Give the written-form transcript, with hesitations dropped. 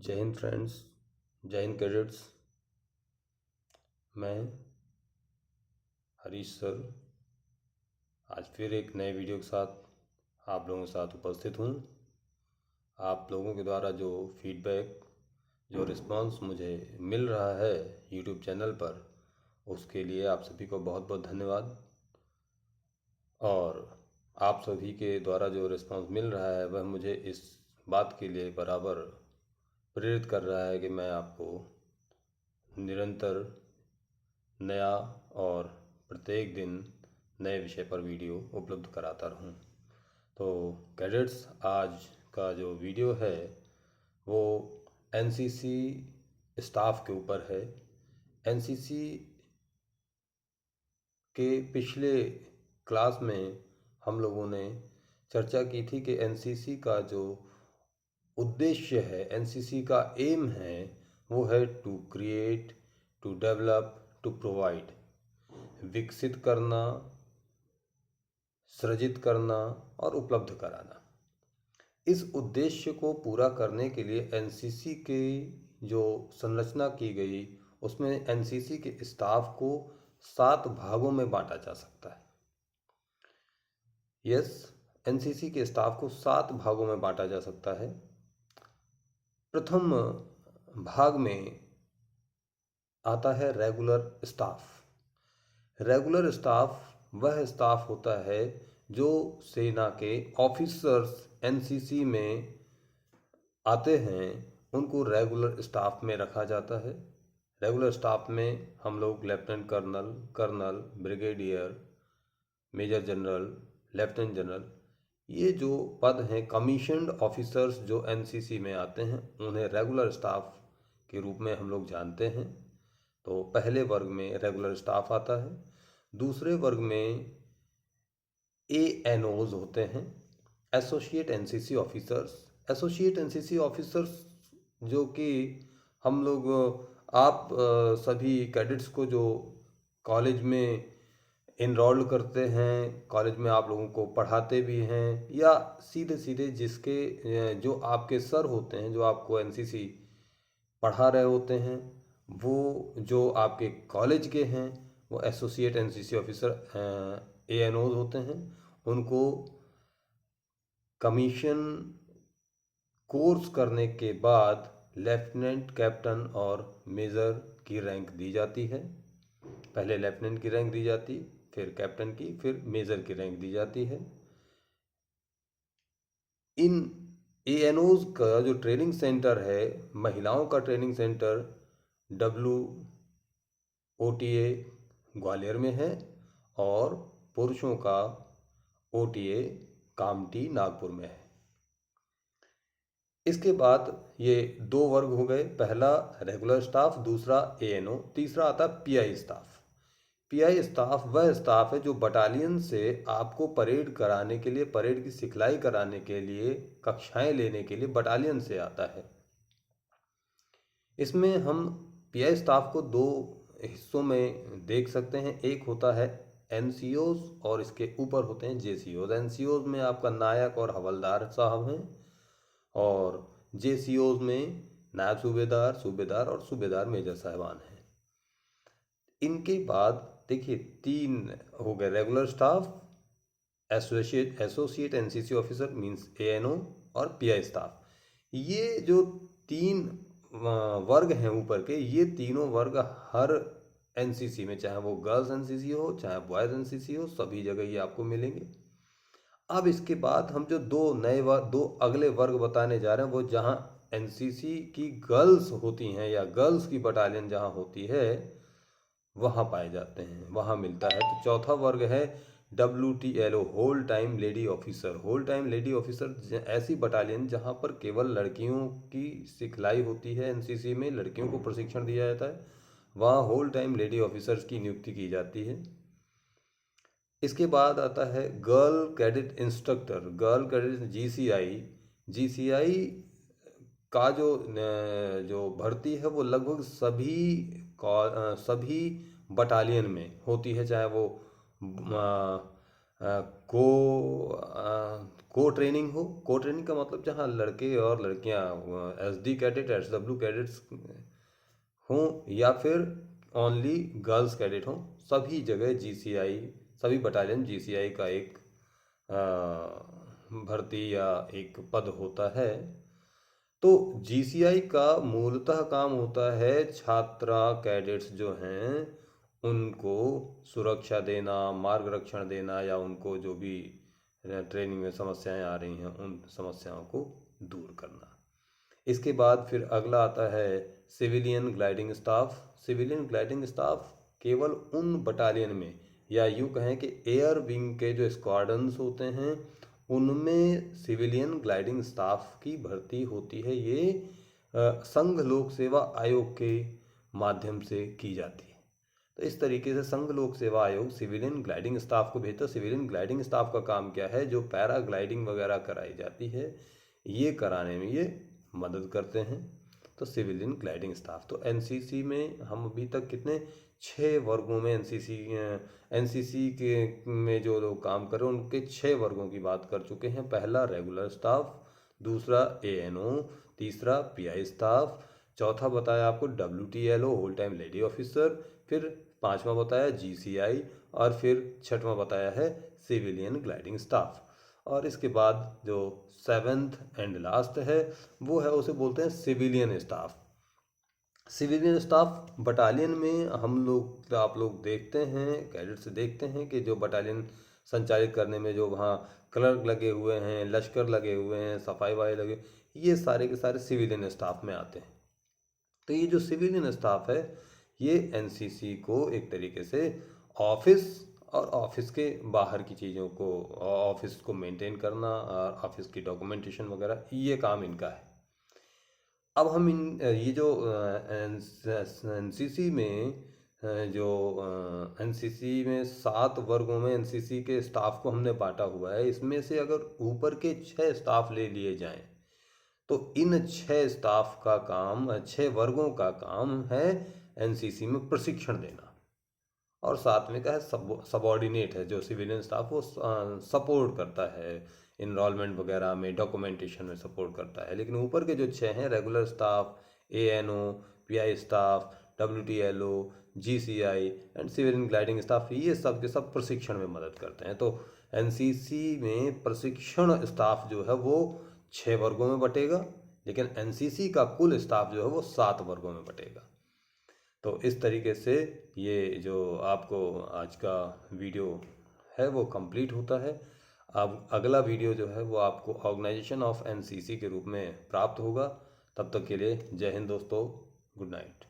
जय हिंद फ्रेंड्स, जय हिंद कैडेट्स। मैं हरीश सर आज फिर एक नए वीडियो के साथ आप लोगों के साथ उपस्थित हूँ। आप लोगों के द्वारा जो फीडबैक, जो रिस्पांस मुझे मिल रहा है यूट्यूब चैनल पर, उसके लिए आप सभी को बहुत बहुत धन्यवाद। और आप सभी के द्वारा जो रिस्पांस मिल रहा है वह मुझे इस बात के लिए बराबर प्रेरित कर रहा है कि मैं आपको निरंतर नया और प्रत्येक दिन नए विषय पर वीडियो उपलब्ध कराता रहूं। तो कैडेट्स, आज का जो वीडियो है वो एनसीसी स्टाफ के ऊपर है। एनसीसी के पिछले क्लास में हम लोगों ने चर्चा की थी कि एनसीसी का जो उद्देश्य है, एनसीसी का एम है, वो है to create, to develop, to provide, विकसित करना, सृजित करना और उपलब्ध कराना। इस उद्देश्य को पूरा करने के लिए एनसीसी के जो संरचना की गई, उसमें एनसीसी के स्टाफ को 7 भागों में बांटा जा सकता है। यस, एनसीसी के स्टाफ को 7 भागों में बांटा जा सकता है। प्रथम भाग में आता है रेगुलर स्टाफ। रेगुलर स्टाफ वह स्टाफ होता है जो सेना के ऑफिसर्स एनसीसी में आते हैं, उनको रेगुलर स्टाफ में रखा जाता है। रेगुलर स्टाफ में हम लोग lieutenant colonel, colonel, brigadier, major general, lieutenant general, ये जो पद हैं, कमीशन्ड ऑफिसर्स जो एनसीसी में आते हैं, उन्हें रेगुलर स्टाफ के रूप में हम लोग जानते हैं। तो पहले वर्ग में रेगुलर स्टाफ आता है। दूसरे वर्ग में एएनओज होते हैं, associate NCC officers. Associate NCC officers जो कि हम लोग आप सभी कैडेट्स को जो कॉलेज में इनरोल करते हैं, कॉलेज में आप लोगों को पढ़ाते भी हैं, या सीधे सीधे जिसके जो आपके सर होते हैं, जो आपको एनसीसी पढ़ा रहे होते हैं, वो जो आपके कॉलेज के हैं, वो एसोसिएट एनसीसी ऑफिसर एएनओज होते हैं। उनको कमीशन कोर्स करने के बाद लेफ्टिनेंट, कैप्टन और मेजर की रैंक दी जाती है। पहले लेफ्टिनेंट की रैंक दी जाती, फिर कैप्टन की, फिर मेजर की रैंक दी जाती है। इन एएनओज का जो ट्रेनिंग सेंटर है, महिलाओं का ट्रेनिंग सेंटर WOTA ग्वालियर में है, और पुरुषों का OTA कामठी नागपुर में है। इसके बाद ये 2 वर्ग हो गए, पहला रेगुलर स्टाफ, दूसरा एएनओ, तीसरा आता पीआई स्टाफ। पीआई स्टाफ वह स्टाफ है जो बटालियन से आपको परेड कराने के लिए, परेड की सिखलाई कराने के लिए, कक्षाएं लेने के लिए बटालियन से आता है। इसमें हम पीआई स्टाफ को 2 हिस्सों में देख सकते हैं। एक होता है एनसीओज और इसके ऊपर होते हैं जेसीओज। एनसीओज में आपका नायक और हवलदार साहब हैं, और जेसीओज में नायब सूबेदार, सूबेदार और सूबेदार मेजर साहबान हैं। इनके बाद देखिए 3 हो गए, regular staff, associate NCC officer means ANO, और पीआई स्टाफ। ये जो 3 वर्ग हैं ऊपर के, ये तीनों वर्ग हर एनसीसी में, चाहे वो गर्ल्स एनसीसी हो, चाहे बॉयज़ एनसीसी हो, सभी जगह ये आपको मिलेंगे। अब इसके बाद हम जो 2 अगले वर्ग बताने जा रहे हैं, वो जहाँ एनसीसी की गर्ल्स होती हैं या गर्ल्स की बटालियन जहाँ होती है, वहाँ पाए जाते हैं, वहाँ मिलता है। तो चौथा वर्ग है WTLO, whole time lady officer. Whole time lady officer ऐसी बटालियन जहाँ पर केवल लड़कियों की सिखलाई होती है, एनसीसी में लड़कियों को प्रशिक्षण दिया जाता है, वहाँ होल टाइम लेडी ऑफिसर्स की नियुक्ति की जाती है। इसके बाद आता है girl cadet instructor. Girl cadet GCI. GCI का जो भर्ती है वो लगभग सभी बटालियन में होती है, चाहे वो को को ट्रेनिंग हो। को ट्रेनिंग का मतलब जहाँ लड़के और लड़कियाँ SD कैडेट SW कैडेट्स हों या फिर ओनली गर्ल्स कैडेट हों, सभी जगह GCI, सभी बटालियन GCI का एक भर्ती या एक पद होता है। तो GCI का मूलतः काम होता है छात्रा कैडेट्स जो हैं उनको सुरक्षा देना, मार्गरक्षण देना, या उनको जो भी ट्रेनिंग में समस्याएं आ रही हैं उन समस्याओं को दूर करना। इसके बाद फिर अगला आता है civilian gliding staff. Civilian gliding staff केवल उन बटालियन में, या यूँ कहें कि एयर विंग के जो स्क्वाड्रंस होते हैं उनमें सिविलियन ग्लाइडिंग स्टाफ की भर्ती होती है। ये संघ लोक सेवा आयोग के माध्यम से की जाती है। तो इस तरीके से संघ लोक सेवा आयोग सिविलियन ग्लाइडिंग स्टाफ को भेजता है। सिविलियन ग्लाइडिंग स्टाफ का काम क्या है? जो पैराग्लाइडिंग वगैरह कराई जाती है ये कराने में ये मदद करते हैं। तो सिविलियन ग्लाइडिंग स्टाफ, तो एनसीसी में हम अभी तक कितने 6 वर्गों में एनसीसी के में जो लोग काम कर रहे हैं उनके 6 वर्गों की बात कर चुके हैं। पहला रेगुलर स्टाफ, दूसरा ANO, तीसरा PI स्टाफ, चौथा बताया आपको WTLO whole time lady officer, फिर पांचवा बताया GCI, और फिर छठवां बताया है सिविलियन ग्लाइडिंग स्टाफ। और इसके बाद जो 7th एंड लास्ट है वो है, उसे बोलते हैं civilian staff. Civilian staff battalion में आप लोग देखते हैं, कैडेट से देखते हैं कि जो बटालियन संचालित करने में जो वहाँ क्लर्क लगे हुए हैं, लश्कर लगे हुए हैं, सफाई वाले लगे, ये सारे के सारे सिविलियन स्टाफ में आते हैं। तो ये जो सिविलियन स्टाफ है ये एनसीसी को एक तरीके से ऑफिस और ऑफिस के बाहर की चीज़ों को, ऑफिस को मेंटेन करना और ऑफिस की डॉक्यूमेंटेशन वगैरह, ये काम इनका है। अब हम ये जो एनसीसी में जो एनसीसी में 7 वर्गों में एनसीसी के स्टाफ को हमने बांटा हुआ है, इसमें से अगर ऊपर के 6 स्टाफ ले लिए जाएं तो इन 6 स्टाफ का काम, 6 वर्गों का काम है एनसीसी में प्रशिक्षण देना। और साथ में क्या है, सबॉर्डिनेट है, जो सिविलियन स्टाफ वो सपोर्ट करता है इनरोलमेंट वगैरह में, डॉक्यूमेंटेशन में सपोर्ट करता है। लेकिन ऊपर के जो 6 हैं, regular staff, ANO, PI staff, WTLO, GCI and civilian gliding staff, ये सब के सब प्रशिक्षण में मदद करते हैं। तो एनसीसी में प्रशिक्षण स्टाफ जो है वो 6 वर्गों में बटेगा, लेकिन एनसीसी का कुल स्टाफ जो है वो 7 वर्गों में बटेगा। तो इस तरीके से ये जो आपको आज का वीडियो है वो कंप्लीट होता है। अब अगला वीडियो जो है वो आपको ऑर्गेनाइजेशन ऑफ एनसीसी के रूप में प्राप्त होगा। तब तक के लिए जय हिंद दोस्तों, गुड नाइट।